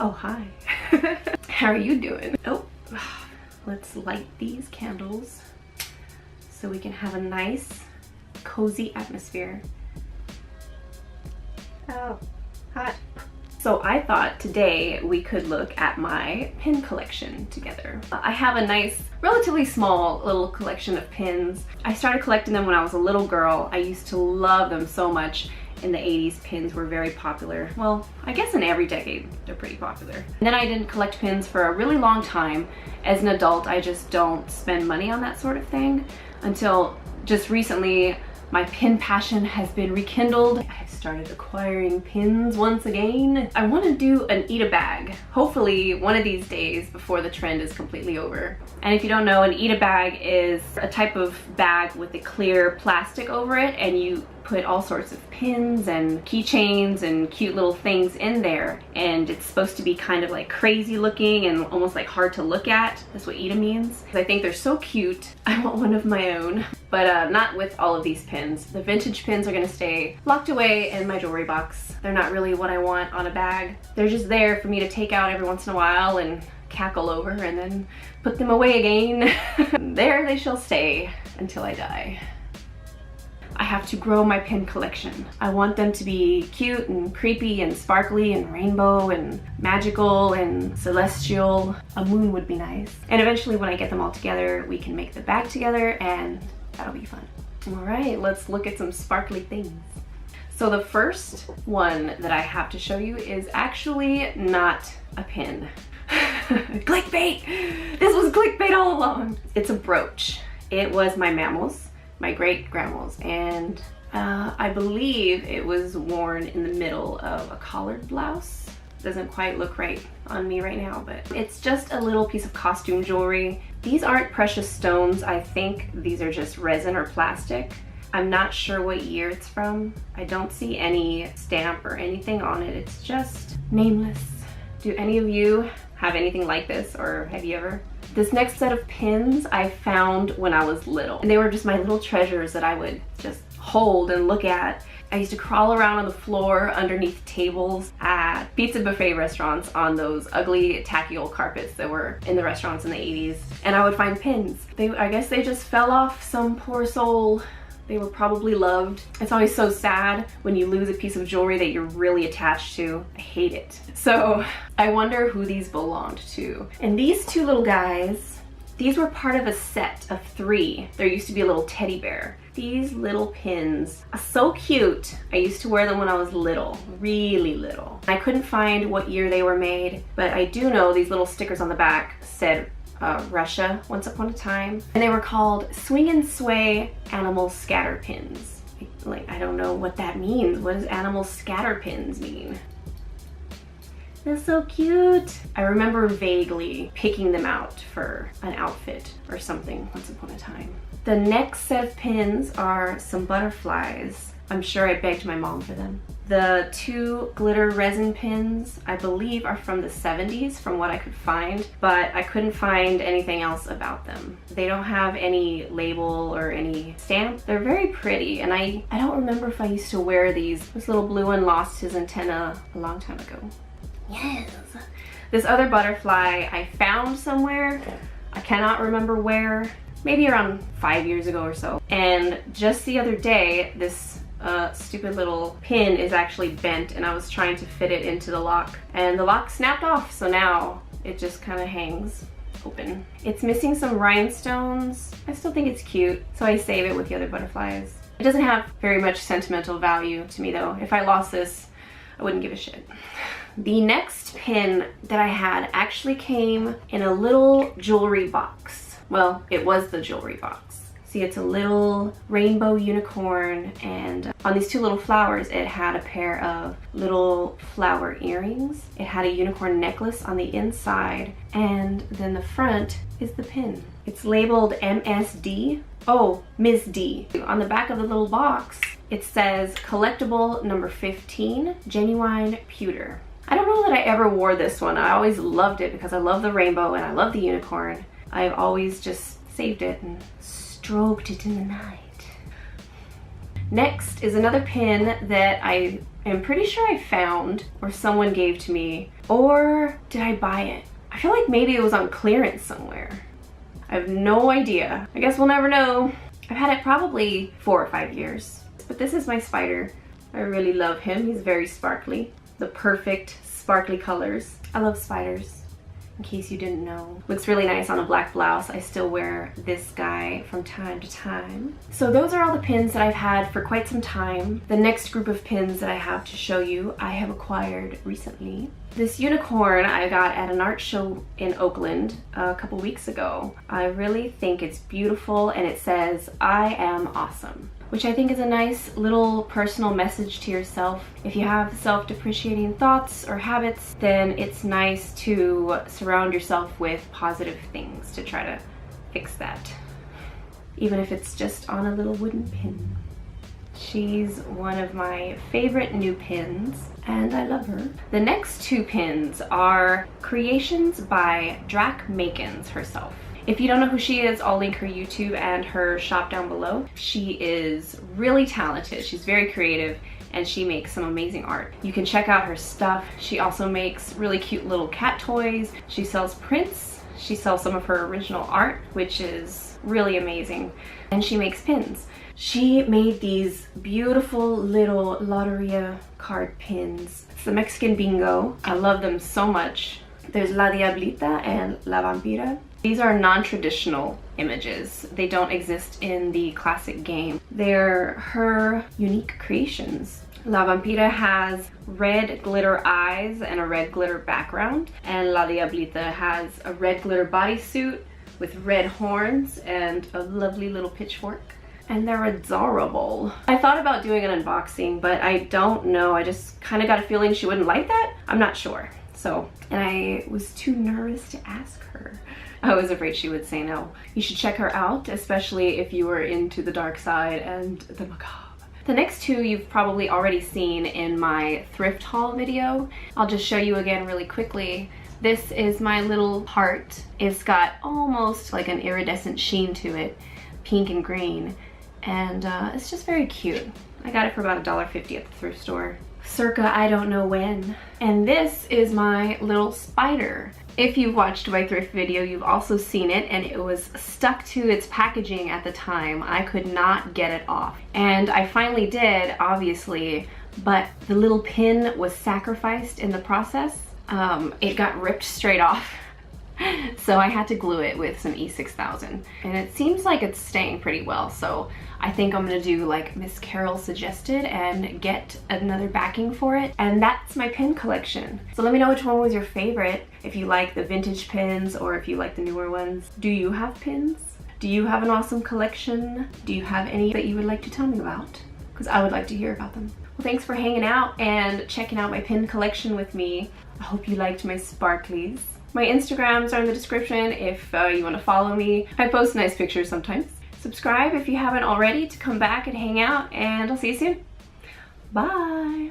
Oh, hi. How are you doing? Oh, let's light these candles so we can have a nice, cozy atmosphere. Oh, hot. So I thought today we could look at my pin collection together. I have a nice, relatively small little collection of pins. I started collecting them when I was a little girl. I used to love them so much. In the 80s, pins were very popular. Well, I guess in every decade, they're pretty popular. And then I didn't collect pins for a really long time. As an adult, I just don't spend money on that sort of thing until just recently. My pin passion has been rekindled. I've started acquiring pins once again. I want to do an eat-a-bag, hopefully one of these days before the trend is completely over. And if you don't know, an eat-a-bag is a type of bag with a clear plastic over it, and you put all sorts of pins and keychains and cute little things in there, and it's supposed to be kind of like crazy looking and almost like hard to look at. That's what eat-a means. I think they're so cute. I want one of my own, but not with all of these pins. The vintage pins are gonna stay locked away in my jewelry box. They're not really what I want on a bag. They're just there for me to take out every once in a while and cackle over and then put them away again. There they shall stay until I die. I have to grow my pin collection. I want them to be cute and creepy and sparkly and rainbow and magical and celestial. A moon would be nice. And eventually when I get them all together, we can make the bag together and that'll be fun. All right, let's look at some sparkly things. So the first one that I have to show you is actually not a pin. Clickbait! This was clickbait all along. It's a brooch. It was my mammal's, my great grandma's, and I believe it was worn in the middle of a collared blouse. Doesn't quite look right on me right now, but it's just a little piece of costume jewelry. These aren't precious stones. I think these are just resin or plastic. I'm not sure what year it's from. I don't see any stamp or anything on it. It's just nameless. Do any of you have anything like this, or have you ever? This next set of pins I found when I was little, and they were just my little treasures that I would just hold and look at. I used to crawl around on the floor underneath tables at pizza buffet restaurants on those ugly tacky old carpets that were in the restaurants in the 80s, and I would find pins. I guess they just fell off some poor soul. They were probably loved. It's always so sad when you lose a piece of jewelry that you're really attached to. I hate it. So I wonder who these belonged to. And these two little guys, these were part of a set of 3. There used to be a little teddy bear. These little pins are so cute. I used to wear them when I was little, really little. I couldn't find what year they were made, but I do know these little stickers on the back said Russia once upon a time, and they were called Swing and Sway Animal Scatter Pins. Like, I don't know what that means. What does animal scatter pins mean? They're so cute. I remember vaguely picking them out for an outfit or something once upon a time. The next set of pins are some butterflies. I'm sure I begged my mom for them. The 2 glitter resin pins, I believe, are from the 70s from what I could find, but I couldn't find anything else about them. They don't have any label or any stamp. They're very pretty, and I don't remember if I used to wear these. This little blue one lost his antenna a long time ago. Yes. This other butterfly I found somewhere. I cannot remember where. Maybe around 5 years ago or so. And just the other day, this stupid little pin is actually bent, and I was trying to fit it into the lock, and the lock snapped off, so now it just kind of hangs open. It's missing some rhinestones. I still think it's cute, so I save it with the other butterflies. It doesn't have very much sentimental value to me though. If I lost this, I wouldn't give a shit. The next pin that I had actually came in a little jewelry box. Well, it was the jewelry box. See, it's a little rainbow unicorn, and on these 2 little flowers, it had a pair of little flower earrings. It had a unicorn necklace on the inside, and then the front is the pin. It's labeled MSD. Oh, Ms. D. On the back of the little box, it says collectible number 15, genuine pewter. I don't know that I ever wore this one. I always loved it because I love the rainbow and I love the unicorn. I've always just saved it and stroked it in the night. Next is another pin that I am pretty sure I found or someone gave to me, or did I buy it? I feel like maybe it was on clearance somewhere. I have no idea. I guess we'll never know. I've had it probably 4 or 5 years. But this is my spider. I really love him. He's very sparkly. The perfect sparkly colors. I love spiders, in case you didn't know. Looks really nice on a black blouse. I still wear this guy from time to time. So those are all the pins that I've had for quite some time. The next group of pins that I have to show you, I have acquired recently. This unicorn I got at an art show in Oakland a couple weeks ago. I really think it's beautiful, and it says, "I am awesome," which I think is a nice little personal message to yourself. If you have self-depreciating thoughts or habits, then it's nice to surround yourself with positive things to try to fix that, even if it's just on a little wooden pin. She's one of my favorite new pins, and I love her. The next 2 pins are creations by Drac Makins herself. If you don't know who she is, I'll link her YouTube and her shop down below. She is really talented. She's very creative, and she makes some amazing art. You can check out her stuff. She also makes really cute little cat toys. She sells prints. She sells some of her original art, which is really amazing. And she makes pins. She made these beautiful little Loteria card pins. It's the Mexican bingo. I love them so much. There's La Diablita and La Vampira. These are non-traditional images. They don't exist in the classic game. They're her unique creations. La Vampira has red glitter eyes and a red glitter background, and La Diablita has a red glitter bodysuit with red horns and a lovely little pitchfork. And they're adorable. I thought about doing an unboxing, but I don't know. I just kind of got a feeling she wouldn't like that. I'm not sure. So, and I was too nervous to ask her. I was afraid she would say no. You should check her out, especially if you are into the dark side and the macabre. The next 2 you've probably already seen in my thrift haul video. I'll just show you again really quickly. This is my little heart. It's got almost like an iridescent sheen to it, pink and green. And it's just very cute. I got it for about $1.50 at the thrift store, circa I don't know when. And this is my little spider. If you've watched my thrift video, you've also seen it, and it was stuck to its packaging at the time. I could not get it off. And I finally did, obviously, but the little pin was sacrificed in the process. It got ripped straight off. So I had to glue it with some E6000, and it seems like it's staying pretty well. So I think I'm gonna do like Miss Carol suggested and get another backing for it. And that's my pin collection. So let me know which one was your favorite, if you like the vintage pins or if you like the newer ones. Do you have pins? Do you have an awesome collection? Do you have any that you would like to tell me about? Because I would like to hear about them. Well, thanks for hanging out and checking out my pin collection with me. I hope you liked my sparklies. My Instagrams are in the description if you want to follow me. I post nice pictures sometimes. Subscribe if you haven't already to come back and hang out, and I'll see you soon. Bye!